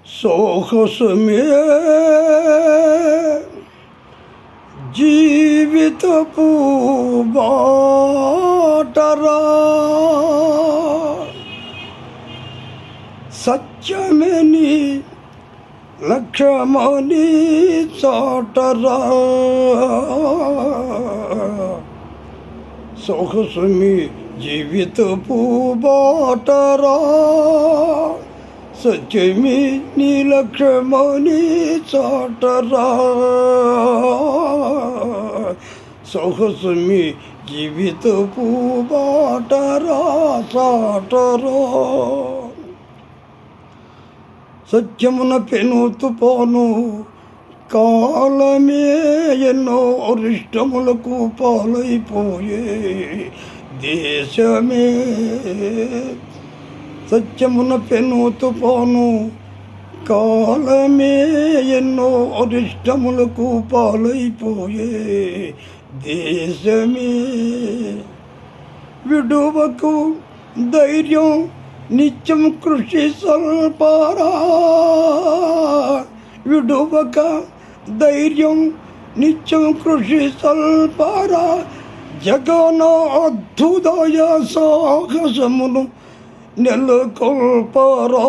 సాహసమే జీవితపు బాటరా, సత్యమే నీ లక్ష్యమని చాటరా. సాహసమే జీవితపు బాటరా, సత్యమే నీ లక్ష్యమని చాటరా. సాహసమే జీవితపు బాటరా చాటరా. సత్యమున పెనుతు పోను కాలమే ఎన్నో అరిష్టములకు పాలైపోయే దేశమే. సత్యమున పెనుతు పోను కాలమే ఎన్నో అరిష్టములకు పాలైపోయే దేశమే. విడువకు ధైర్యం నిత్యం కృషి సల్పారా, విడువక ధైర్యం నిత్యం కృషి సల్పారా. జగన అద్భుతయ సాహసమును నెలకొల్పరా.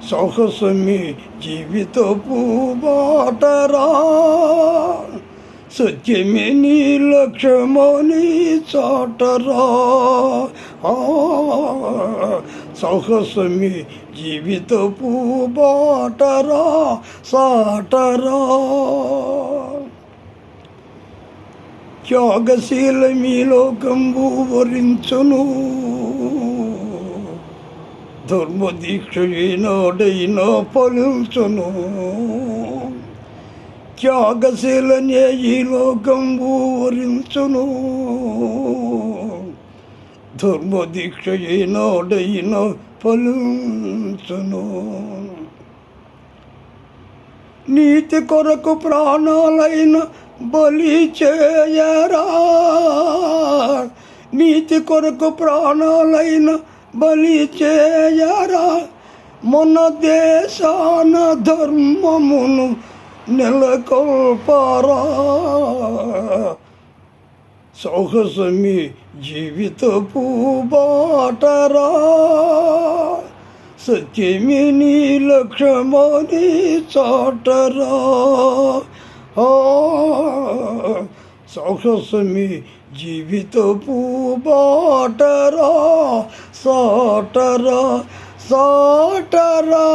సాహసమే జీవితపు బాటరా, సత్యమే నీ లక్ష్యమని చాటరా. సాహసమే జీవితపు బాటరా సాటరా. త్యాగశీలమీ లోకంబు వరించును, ధర్మదీక్ష ఏనాడైనా ఫలించును. త్యాగశీలనే ఈ లోకంబు వరించును, ధర్మదీక్ష ఏనాడైనా ఫలించును. నీతి కొరకు ప్రాణాలైన బలి చేయరా, నీతి కొరకు ప్రాణాలైన బలి చేయరా. మన దేశాన ధర్మమును నెలకొల్పరా. సాహసమే జీవితపు బాటరా, సత్యమే నీ లక్ష్యమని చాటరా. సాహసమే జీవితపు బాటరా సాటరా సాటరా.